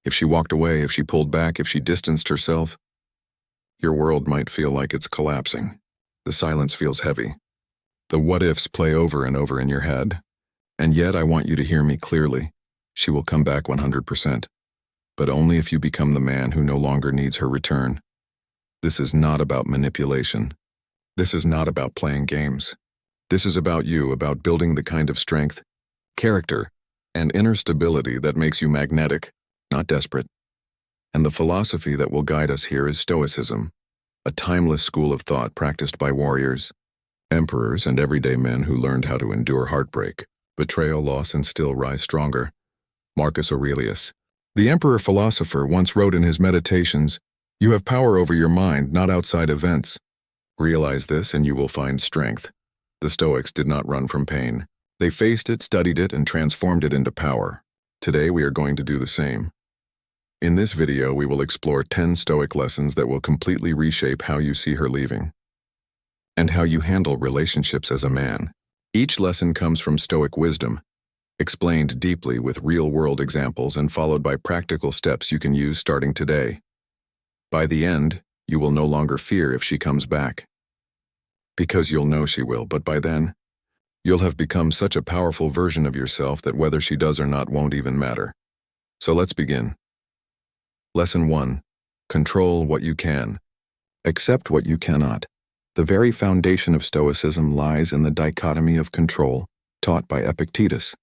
If she walked away, if she pulled back, if she distanced herself, your world might feel like it's collapsing. The silence feels heavy. The what-ifs play over and over in your head. And yet I want you to hear me clearly. She will come back 100%. But only if you become the man who no longer needs her return. This is not about manipulation. This is not about playing games. This is about you, about building the kind of strength, character, and inner stability that makes you magnetic, not desperate. And the philosophy that will guide us here is Stoicism, a timeless school of thought practiced by warriors, emperors, and everyday men who learned how to endure heartbreak, betrayal, loss, and still rise stronger. Marcus Aurelius, the emperor-philosopher, once wrote in his Meditations, "You have power over your mind, not outside events. Realize this and you will find strength." The Stoics did not run from pain. They faced it, studied it, and transformed it into power. Today we are going to do the same. In this video, we will explore 10 Stoic lessons that will completely reshape how you see her leaving and how you handle relationships as a man. Each lesson comes from Stoic wisdom, explained deeply with real-world examples and followed by practical steps you can use starting today. By the end, you will no longer fear if she comes back, because you'll know she will, but by then, you'll have become such a powerful version of yourself that whether she does or not won't even matter. So let's begin. Lesson 1. Control what you can. Accept what you cannot. The very foundation of Stoicism lies in the dichotomy of control, taught by Epictetus.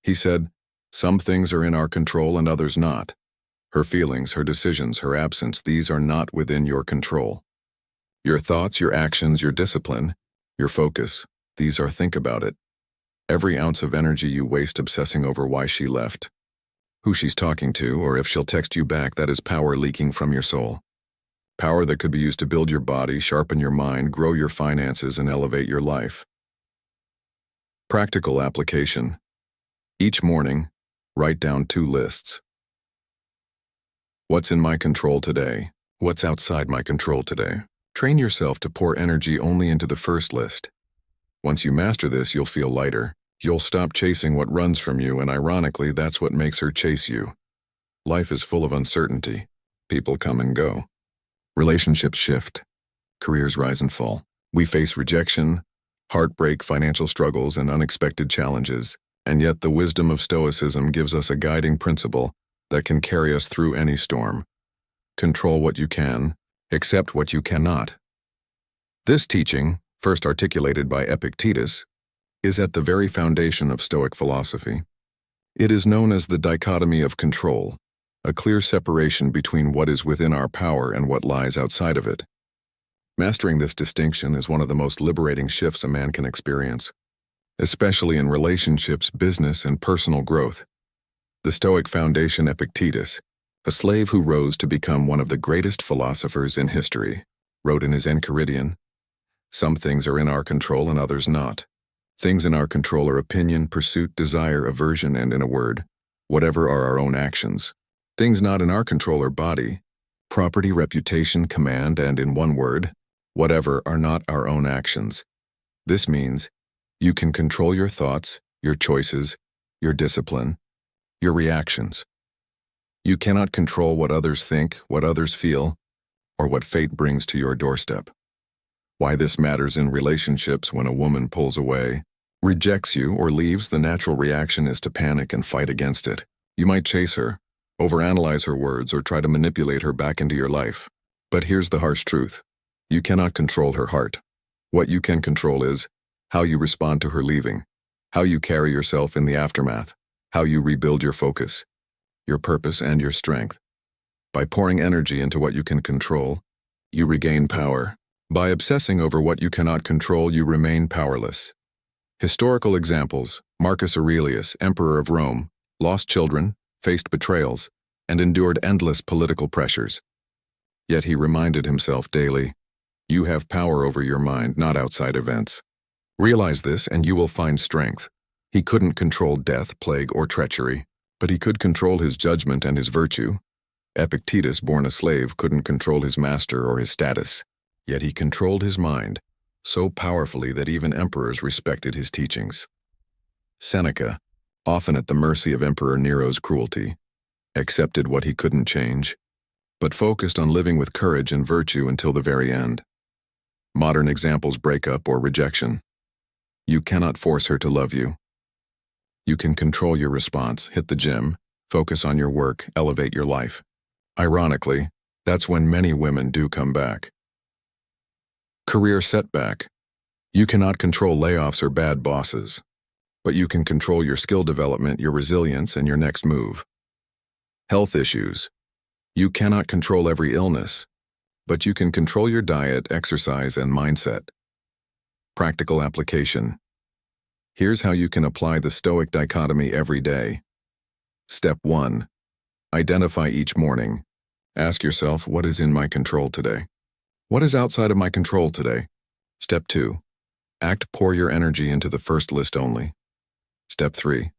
He said, "Some things are in our control and others not. Her feelings, her decisions, her absence, these are not within your control. Your thoughts, your actions, your discipline, your focus, these are think about it. Every ounce of energy you waste obsessing over why she left, who she's talking to, or if she'll text you back, that is power leaking from your soul. Power that could be used to build your body, sharpen your mind, grow your finances, and elevate your life." Practical application. Each morning, write down 2 lists. What's in my control today? What's outside my control today? Train yourself to pour energy only into the first list. Once you master this, you'll feel lighter. You'll stop chasing what runs from you, and ironically, that's what makes her chase you. Life is full of uncertainty. People come and go. Relationships shift. Careers rise and fall. We face rejection, heartbreak, financial struggles, and unexpected challenges. And yet the wisdom of Stoicism gives us a guiding principle that can carry us through any storm. Control what you can, accept what you cannot. This teaching, first articulated by Epictetus, is at the very foundation of Stoic philosophy. It is known as the dichotomy of control, a clear separation between what is within our power and what lies outside of it. Mastering this distinction is one of the most liberating shifts a man can experience, especially in relationships, business, and personal growth. The Stoic foundation Epictetus, a slave who rose to become one of the greatest philosophers in history, wrote in his Enchiridion, "Some things are in our control and others not. Things in our control are opinion, pursuit, desire, aversion, and in a word, whatever are our own actions. Things not in our control are body, property, reputation, command, and in one word, whatever are not our own actions." This means you can control your thoughts, your choices, your discipline, your reactions. You cannot control what others think, what others feel, or what fate brings to your doorstep. Why this matters in relationships: when a woman pulls away, rejects you, or leaves, the natural reaction is to panic and fight against it. You might chase her, overanalyze her words, or try to manipulate her back into your life. But here's the harsh truth. You cannot control her heart. What you can control is how you respond to her leaving, how you carry yourself in the aftermath, how you rebuild your focus, your purpose, and your strength. By pouring energy into what you can control, you regain power. By obsessing over what you cannot control, you remain powerless. Historical examples: Marcus Aurelius, Emperor of Rome, lost children, faced betrayals, and endured endless political pressures. Yet he reminded himself daily, "You have power over your mind, not outside events. Realize this and you will find strength." He couldn't control death, plague, or treachery, but he could control his judgment and his virtue. Epictetus, born a slave, couldn't control his master or his status, yet he controlled his mind so powerfully that even emperors respected his teachings. Seneca, often at the mercy of Emperor Nero's cruelty, accepted what he couldn't change, but focused on living with courage and virtue until the very end. Modern examples: breakup or rejection. You cannot force her to love you. You can control your response, hit the gym, focus on your work, elevate your life. Ironically, that's when many women do come back. Career setback. You cannot control layoffs or bad bosses, but you can control your skill development, your resilience, and your next move. Health issues. You cannot control every illness, but you can control your diet, exercise, and mindset. Practical application. Here's how you can apply the Stoic dichotomy every day. Step 1. Identify each morning. Ask yourself, what is in my control today? What is outside of my control today? Step 2. Pour your energy into the first list only. Step 3.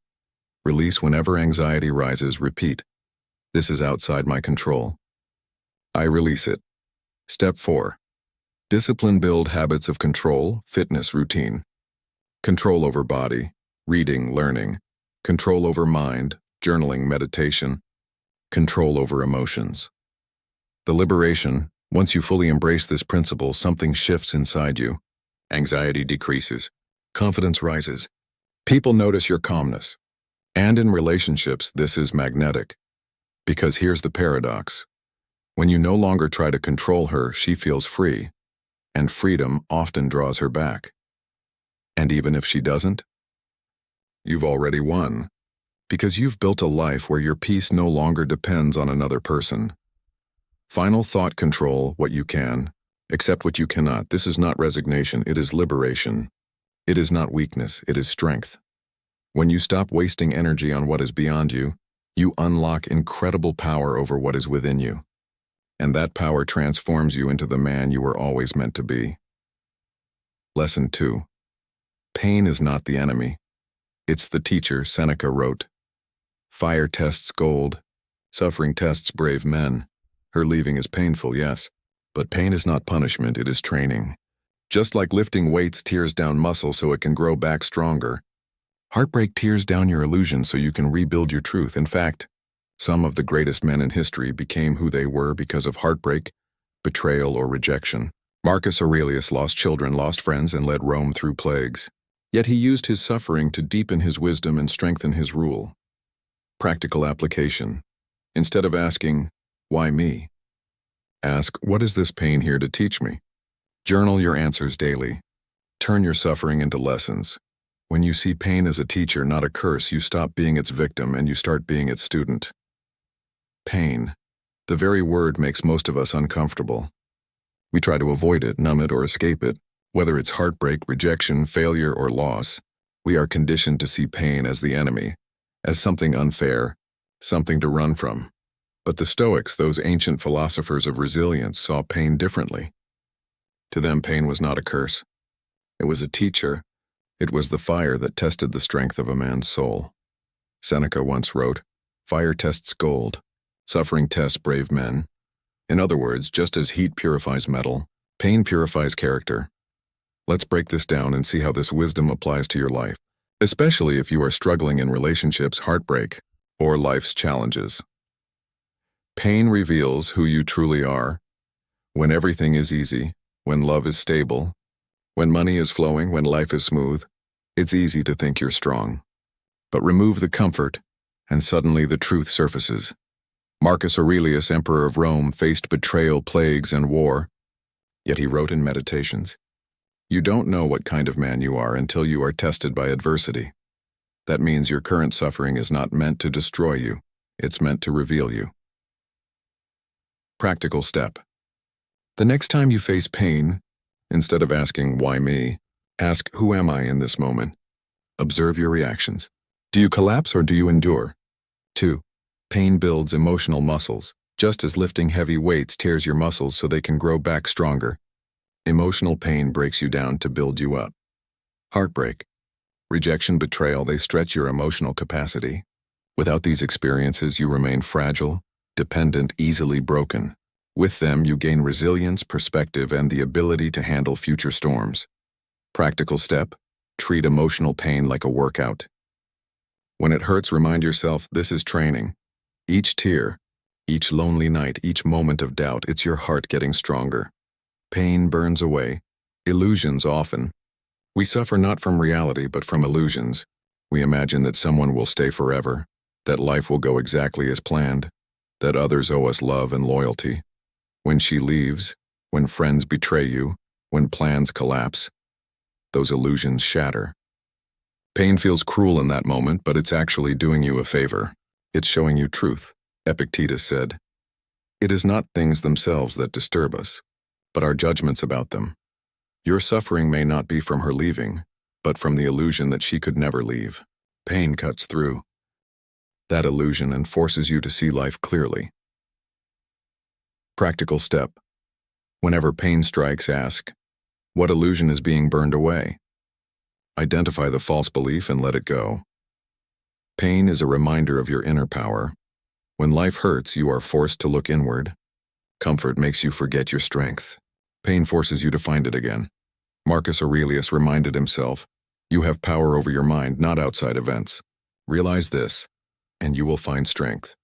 Release whenever anxiety rises. Repeat. This is outside my control. I release it. Step 4. Discipline. Build habits of control, fitness routine. Control over body, reading, learning. Control over mind, journaling, meditation. Control over emotions. The liberation. Once you fully embrace this principle, something shifts inside you. Anxiety decreases. Confidence rises. People notice your calmness. And in relationships, this is magnetic. Because here's the paradox. When you no longer try to control her, she feels free. And freedom often draws her back. And even if she doesn't, you've already won. Because you've built a life where your peace no longer depends on another person. Final thought: control what you can, accept what you cannot. This is not resignation, it is liberation. It is not weakness, it is strength. When you stop wasting energy on what is beyond you, you unlock incredible power over what is within you. And that power transforms you into the man you were always meant to be. Lesson 2. Pain is not the enemy. It's the teacher. Seneca wrote, "Fire tests gold. Suffering tests brave men. Her leaving is painful, yes, but pain is not punishment, it is training. Just like lifting weights tears down muscle so it can grow back stronger, heartbreak tears down your illusion so you can rebuild your truth. In fact, some of the greatest men in history became who they were because of heartbreak, betrayal, or rejection. Marcus Aurelius lost children, lost friends, and led Rome through plagues. Yet he used his suffering to deepen his wisdom and strengthen his rule. Practical application. Instead of asking, "Why me?" ask, "What is this pain here to teach me?" Journal your answers daily. Turn your suffering into lessons. When you see pain as a teacher, not a curse, you stop being its victim and you start being its student. Pain. The very word makes most of us uncomfortable. We try to avoid it, numb it, or escape it. Whether it's heartbreak, rejection, failure, or loss, we are conditioned to see pain as the enemy, as something unfair, something to run from. But the Stoics, those ancient philosophers of resilience, saw pain differently. To them, pain was not a curse. It was a teacher. It was the fire that tested the strength of a man's soul. Seneca once wrote, "Fire tests gold. Suffering tests brave men." In other words, just as heat purifies metal, pain purifies character. Let's break this down and see how this wisdom applies to your life, especially if you are struggling in relationships, heartbreak, or life's challenges. Pain reveals who you truly are. When everything is easy, when love is stable, when money is flowing, when life is smooth, it's easy to think you're strong. But remove the comfort, and suddenly the truth surfaces. Marcus Aurelius, emperor of Rome, faced betrayal, plagues, and war. Yet he wrote in Meditations, "You don't know what kind of man you are until you are tested by adversity." That means your current suffering is not meant to destroy you. It's meant to reveal you. Practical step. The next time you face pain, instead of asking, "Why me?" ask, "Who am I in this moment?" Observe your reactions. Do you collapse or do you endure? 2. Pain builds emotional muscles, just as lifting heavy weights tears your muscles so they can grow back stronger. Emotional pain breaks you down to build you up. Heartbreak, rejection, betrayal, they stretch your emotional capacity. Without these experiences, you remain fragile, dependent, easily broken. With them, you gain resilience, perspective, and the ability to handle future storms. Practical step: treat emotional pain like a workout. When it hurts, remind yourself, this is training. Each tear, each lonely night, each moment of doubt, it's your heart getting stronger. Pain burns away. Illusions often. We suffer not from reality but from illusions. We imagine that someone will stay forever, that life will go exactly as planned, that others owe us love and loyalty. When she leaves, when friends betray you, when plans collapse, those illusions shatter. Pain feels cruel in that moment, but it's actually doing you a favor. It's showing you truth. Epictetus said, "It is not things themselves that disturb us, but our judgments about them." Your suffering may not be from her leaving, but from the illusion that she could never leave. Pain cuts through that illusion and forces you to see life clearly. Practical step. Whenever pain strikes, ask, what illusion is being burned away? Identify the false belief and let it go. Pain is a reminder of your inner power. When life hurts, you are forced to look inward. Comfort makes you forget your strength. Pain forces you to find it again. Marcus Aurelius reminded himself, "You have power over your mind, not outside events. Realize this, and you will find strength."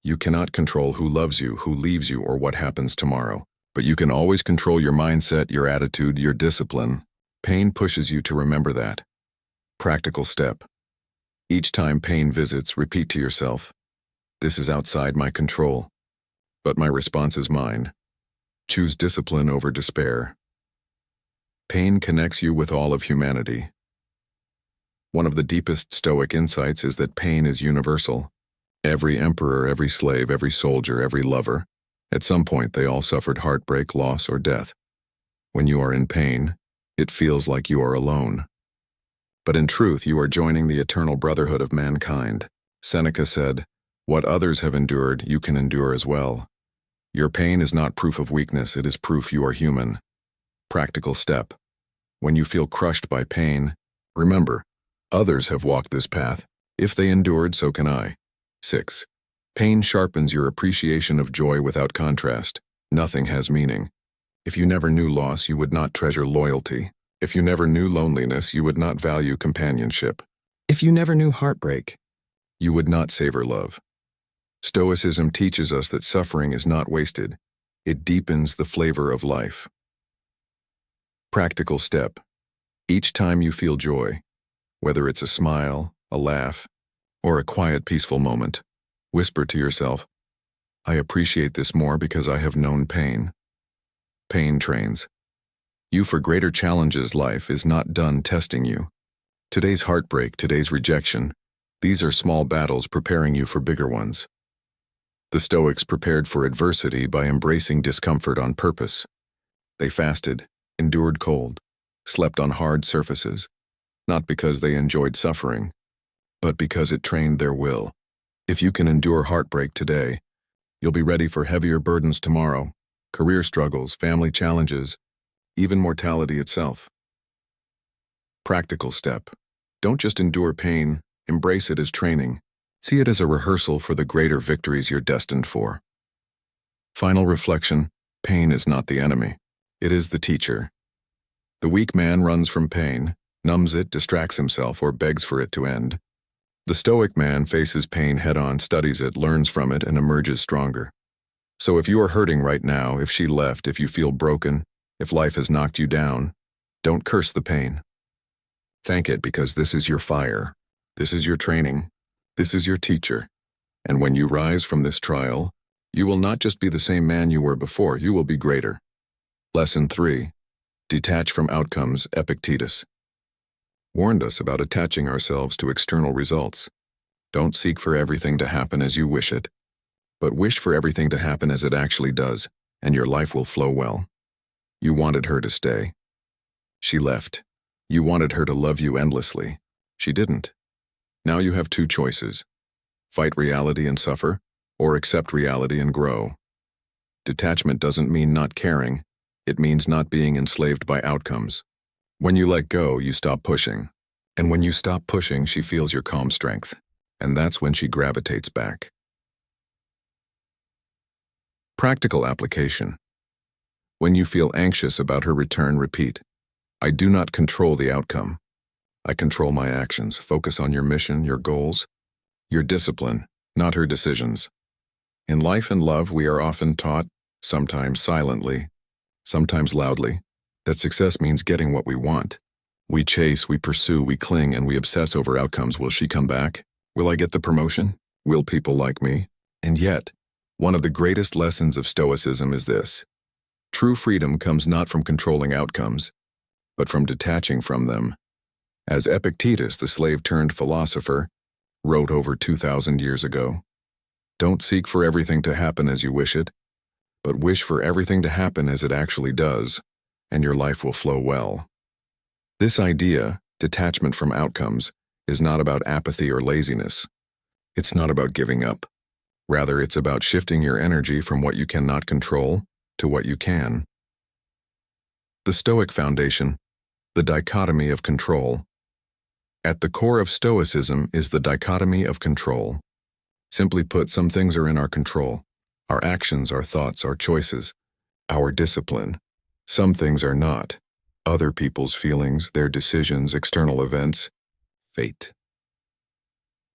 You cannot control who loves you, who leaves you, or what happens tomorrow. But you can always control your mindset, your attitude, your discipline. Pain pushes you to remember that. Practical step. Each time pain visits, repeat to yourself, "This is outside my control, but my response is mine." Choose discipline over despair. Pain connects you with all of humanity. One of the deepest Stoic insights is that pain is universal. Every emperor, every slave, every soldier, every lover, at some point they all suffered heartbreak, loss, or death. When you are in pain, it feels like you are alone. But in truth, you are joining the eternal brotherhood of mankind. Seneca said, "What others have endured, you can endure as well." Your pain is not proof of weakness, it is proof you are human. Practical step. When you feel crushed by pain, remember, others have walked this path. If they endured, so can I. 6. Pain sharpens your appreciation of joy without contrast. Nothing has meaning. If you never knew loss, you would not treasure loyalty. If you never knew loneliness, you would not value companionship. If you never knew heartbreak, you would not savor love. Stoicism teaches us that suffering is not wasted. It deepens the flavor of life. Practical step. Each time you feel joy, whether it's a smile, a laugh, or a quiet, peaceful moment, whisper to yourself, "I appreciate this more because I have known pain." Pain trains you for greater challenges. Life is not done testing you. Today's heartbreak, today's rejection, these are small battles preparing you for bigger ones. The Stoics prepared for adversity by embracing discomfort on purpose. They fasted, endured cold, slept on hard surfaces, not because they enjoyed suffering, but because it trained their will. If you can endure heartbreak today, you'll be ready for heavier burdens tomorrow, career struggles, family challenges, even mortality itself. Practical step. Don't just endure pain, embrace it as training. See it as a rehearsal for the greater victories you're destined for. Final reflection, pain is not the enemy. It is the teacher. The weak man runs from pain, numbs it, distracts himself, or begs for it to end. The Stoic man faces pain head-on, studies it, learns from it, and emerges stronger. So if you are hurting right now, if she left, if you feel broken, if life has knocked you down, don't curse the pain. Thank it, because this is your fire. This is your training. This is your teacher. And when you rise from this trial, you will not just be the same man you were before, you will be greater. Lesson 3. Detach from outcomes. Epictetus warned us about attaching ourselves to external results. Don't seek for everything to happen as you wish it, but wish for everything to happen as it actually does, and your life will flow well. You wanted her to stay. She left. You wanted her to love you endlessly. She didn't. Now you have two choices: fight reality and suffer, or accept reality and grow. Detachment doesn't mean not caring. It means not being enslaved by outcomes. When you let go, you stop pushing. And when you stop pushing, she feels your calm strength. And that's when she gravitates back. Practical application. When you feel anxious about her return, repeat, "I do not control the outcome. I control my actions." Focus on your mission, your goals, your discipline, not her decisions. In life and love, we are often taught, sometimes silently, sometimes loudly, that success means getting what we want. We chase, we pursue, we cling, and we obsess over outcomes. Will she come back? Will I get the promotion? Will people like me? And yet, one of the greatest lessons of Stoicism is this: true freedom comes not from controlling outcomes, but from detaching from them. As Epictetus, the slave-turned-philosopher, wrote over 2,000 years ago, "Don't seek for everything to happen as you wish it, but wish for everything to happen as it actually does, and your life will flow well." This idea, detachment from outcomes, is not about apathy or laziness. It's not about giving up. Rather, it's about shifting your energy from what you cannot control to what you can. The Stoic foundation, the dichotomy of control. At the core of Stoicism is the dichotomy of control. Simply put, some things are in our control: our actions, our thoughts, our choices, our discipline. Some things are not: other people's feelings, their decisions, external events, fate.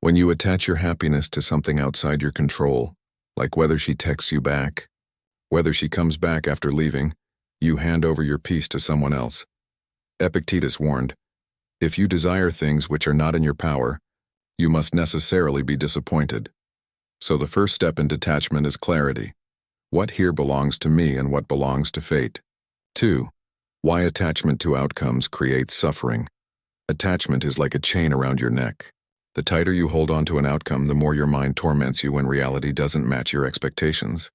When you attach your happiness to something outside your control, like whether she texts you back, whether she comes back after leaving, you hand over your peace to someone else. Epictetus warned, if you desire things which are not in your power, you must necessarily be disappointed. So the first step in detachment is clarity. What here belongs to me and what belongs to fate? 2. Why attachment to outcomes creates suffering. Attachment is like a chain around your neck. The tighter you hold on to an outcome, the more your mind torments you when reality doesn't match your expectations.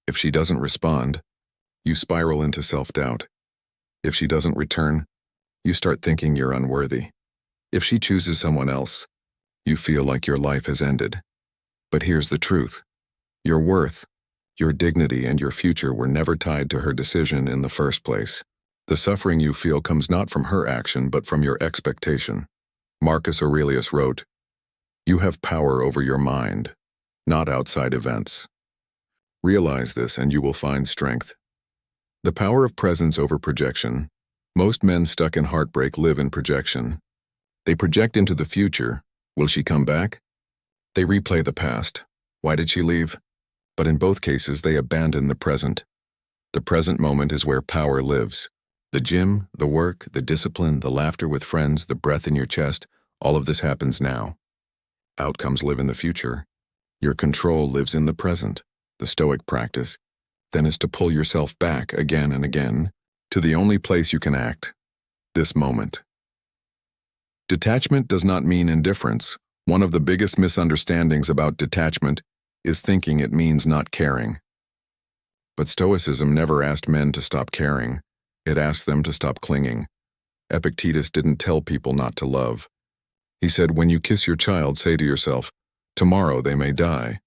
If she doesn't respond, you spiral into self-doubt. If she doesn't return, you start thinking you're unworthy. If she chooses someone else, you feel like your life has ended. But here's the truth: your worth, your dignity, and your future were never tied to her decision in the first place. The suffering you feel comes not from her action, but from your expectation. Marcus Aurelius wrote, "You have power over your mind, not outside events." Realize this and you will find strength. The power of presence over projection. Most men stuck in heartbreak live in projection. They project into the future. Will she come back? They replay the past. Why did she leave? But in both cases, they abandon the present. The present moment is where power lives. The gym, the work, the discipline, the laughter with friends, the breath in your chest, all of this happens now. Outcomes live in the future. Your control lives in the present. The Stoic practice, then, is to pull yourself back again and again to the only place you can act: this moment. Detachment does not mean indifference. One of the biggest misunderstandings about detachment is thinking it means not caring. But Stoicism never asked men to stop caring. It asked them to stop clinging. Epictetus didn't tell people not to love. He said, when you kiss your child, say to yourself, tomorrow they may die.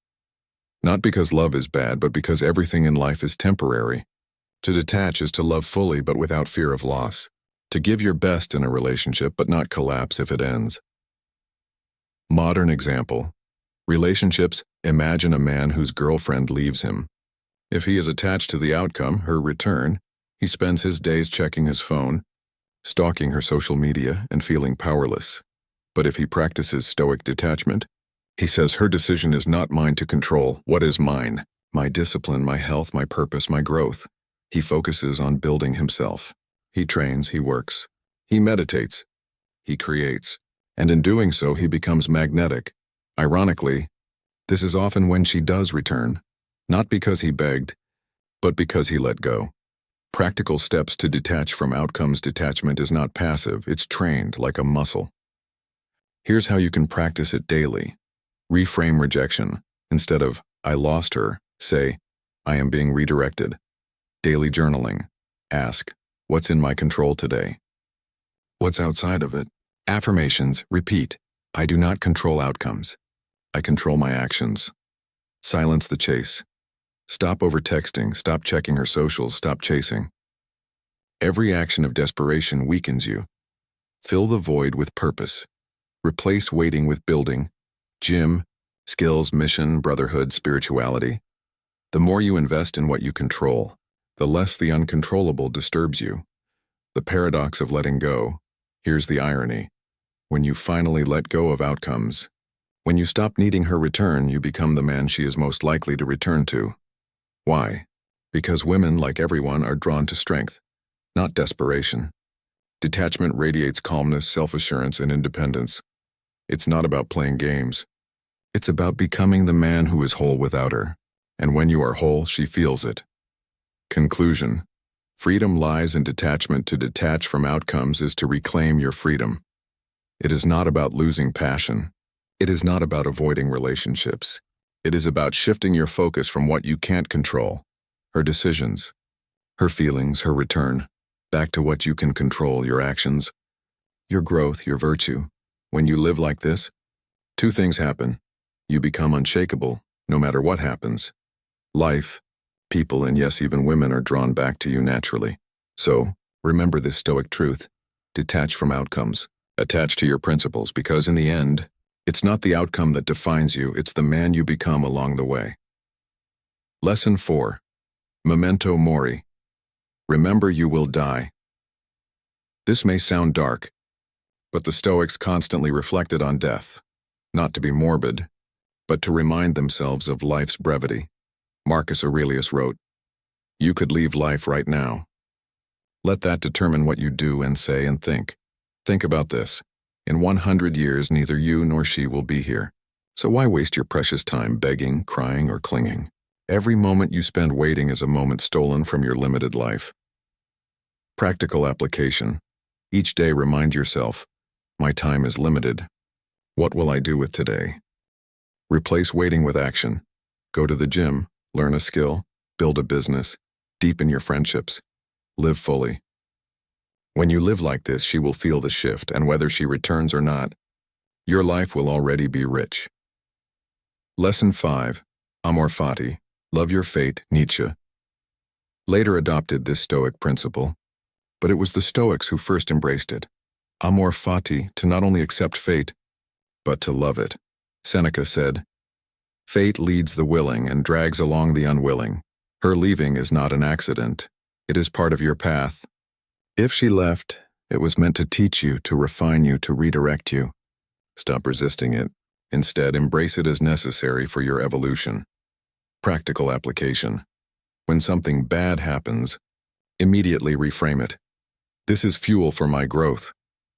Not because love is bad, but because everything in life is temporary. To detach is to love fully but without fear of loss. To give your best in a relationship but not collapse if it ends. Modern example. Relationships. Imagine a man whose girlfriend leaves him. If he is attached to the outcome, her return, he spends his days checking his phone, stalking her social media, and feeling powerless. But if he practices Stoic detachment, he says, her decision is not mine to control. What is mine? My discipline, my health, my purpose, my growth. He focuses on building himself. He trains, he works. He meditates. He creates. And in doing so, he becomes magnetic. Ironically, this is often when she does return, not because he begged, but because he let go. Practical steps to detach from outcomes. Detachment is not passive, it's trained like a muscle. Here's how you can practice it daily. Reframe rejection. Instead of, I lost her, say, I am being redirected. Daily journaling. Ask, what's in my control today? What's outside of it? Affirmations. Repeat, I do not control outcomes. I control my actions. Silence the chase. Stop over-texting, stop checking her socials, stop chasing. Every action of desperation weakens you. Fill the void with purpose. Replace waiting with building. Gym, skills, mission, brotherhood, spirituality. The more you invest in what you control, the less the uncontrollable disturbs you. The paradox of letting go. Here's the irony. When you finally let go of outcomes, When you stop needing her return, you become the man she is most likely to return to. Why? Because women, like everyone, are drawn to strength, not desperation. Detachment radiates calmness, self-assurance, and independence. It's not about playing games. It's about becoming the man who is whole without her. And when you are whole, she feels it. Conclusion. Freedom lies in detachment. To detach from outcomes is to reclaim your freedom. It is not about losing passion. It is not about avoiding relationships. It is about shifting your focus from what you can't control, her decisions, her feelings, her return, back to what you can control, your actions, your growth, your virtue. When you live like this, two things happen. You become unshakable, no matter what happens. Life, people, and yes, even women are drawn back to you naturally. So, remember this Stoic truth. Detach from outcomes. Attach to your principles, because in the end, it's not the outcome that defines you, it's the man you become along the way. Lesson 4. Memento mori. Remember you will die. This may sound dark, but the Stoics constantly reflected on death, not to be morbid, but to remind themselves of life's brevity. Marcus Aurelius wrote, "You could leave life right now. Let that determine what you do and say and think. Think about this. In 100 years, neither you nor she will be here. So why waste your precious time begging, crying, or clinging? Every moment you spend waiting is a moment stolen from your limited life." Practical application. Each day remind yourself, my time is limited. What will I do with today? Replace waiting with action. Go to the gym, learn a skill, build a business, deepen your friendships. Live fully. When you live like this, she will feel the shift, and whether she returns or not, your life will already be rich. Lesson 5. Amor fati. Love your fate, Nietzsche. Later adopted this Stoic principle, but it was the Stoics who first embraced it. Amor fati, to not only accept fate, but to love it. Seneca said, "Fate leads the willing and drags along the unwilling. Her leaving is not an accident. It is part of your path. If she left, it was meant to teach you, to refine you, to redirect you. Stop resisting it. Instead, embrace it as necessary for your evolution." Practical application. When something bad happens, immediately reframe it. This is fuel for my growth.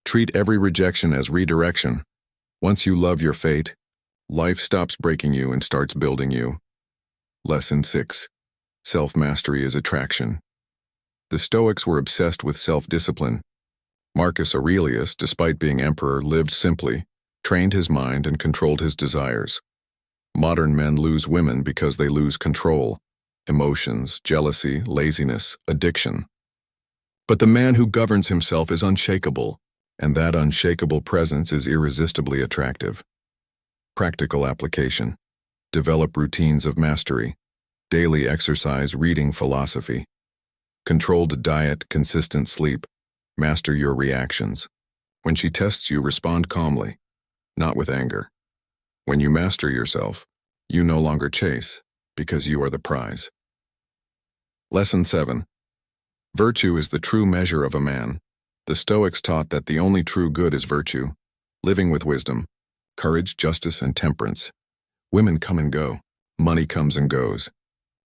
Treat every rejection as redirection. Once you love your fate, life stops breaking you and starts building you. Lesson 6. Self-mastery is attraction. The Stoics were obsessed with self-discipline. Marcus Aurelius, despite being emperor, lived simply, trained his mind, and controlled his desires. Modern men lose women because they lose control, emotions, jealousy, laziness, addiction. But the man who governs himself is unshakable, and that unshakable presence is irresistibly attractive. Practical application. Develop routines of mastery. Daily exercise, reading, philosophy. Controlled diet, consistent sleep. Master your reactions. When she tests you, respond calmly, not with anger. When you master yourself, you no longer chase, because you are the prize. Lesson 7. Virtue is the true measure of a man. The Stoics taught that the only true good is virtue, living with wisdom, courage, justice, and temperance. Women come and go. Money comes and goes.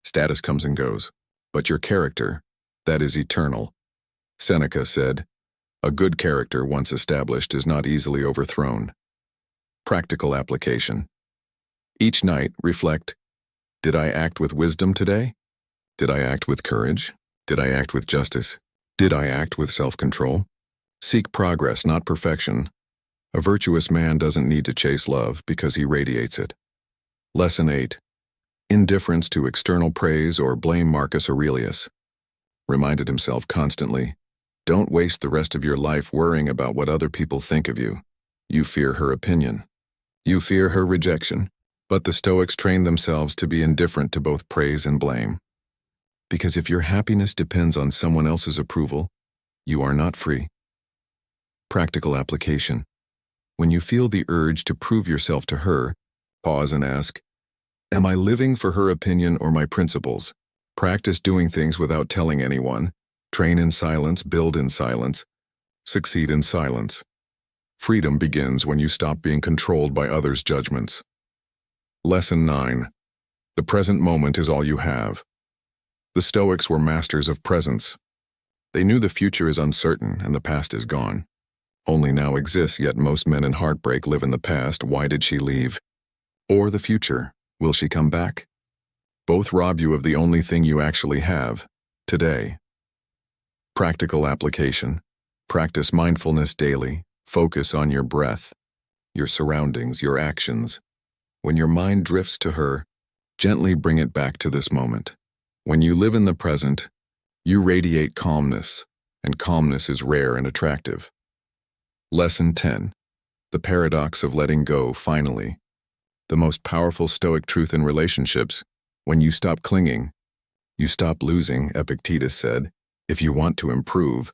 Status comes and goes. But your character, that is eternal. Seneca said, "A good character, once established, is not easily overthrown." Practical application. Each night, reflect, did I act with wisdom today? Did I act with courage? Did I act with justice? Did I act with self-control? Seek progress, not perfection. A virtuous man doesn't need to chase love because he radiates it. Lesson 8. Indifference to external praise or blame. Marcus Aurelius reminded himself constantly, don't waste the rest of your life worrying about what other people think of you. You fear her opinion. You fear her rejection. But the Stoics trained themselves to be indifferent to both praise and blame. Because if your happiness depends on someone else's approval, you are not free. Practical application. When you feel the urge to prove yourself to her, pause and ask, am I living for her opinion or my principles? Practice doing things without telling anyone. Train in silence, build in silence, succeed in silence. Freedom begins when you stop being controlled by others' judgments. Lesson 9. The present moment is all you have. The Stoics were masters of presence. They knew the future is uncertain and the past is gone. Only now exists, yet most men in heartbreak live in the past. Why did she leave? Or the future. Will she come back? Both rob you of the only thing you actually have, today. Practical application. Practice mindfulness daily. Focus on your breath, your surroundings, your actions. When your mind drifts to her, gently bring it back to this moment. When you live in the present, you radiate calmness, and calmness is rare and attractive. Lesson 10. The paradox of letting go. Finally, the most powerful Stoic truth in relationships: when you stop clinging, you stop losing. Epictetus said, if you want to improve,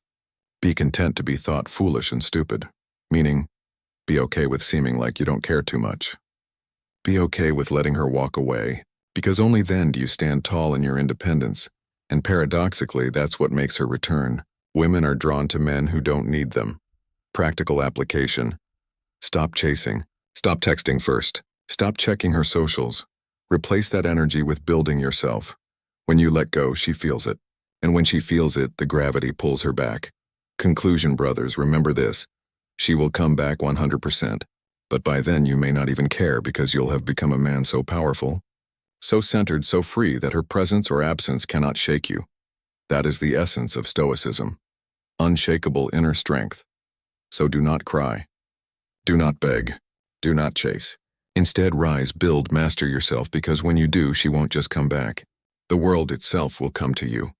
be content to be thought foolish and stupid. Meaning, be okay with seeming like you don't care too much. Be okay with letting her walk away, because only then do you stand tall in your independence. And paradoxically, that's what makes her return. Women are drawn to men who don't need them. Practical application. Stop chasing. Stop texting first. Stop checking her socials. Replace that energy with building yourself. When you let go, she feels it. And when she feels it, the gravity pulls her back. Conclusion, brothers, remember this. She will come back 100%. But by then you may not even care, because you'll have become a man so powerful, so centered, so free that her presence or absence cannot shake you. That is the essence of Stoicism. Unshakable inner strength. So do not cry. Do not beg. Do not chase. Instead, rise, build, master yourself, because when you do, she won't just come back. The world itself will come to you.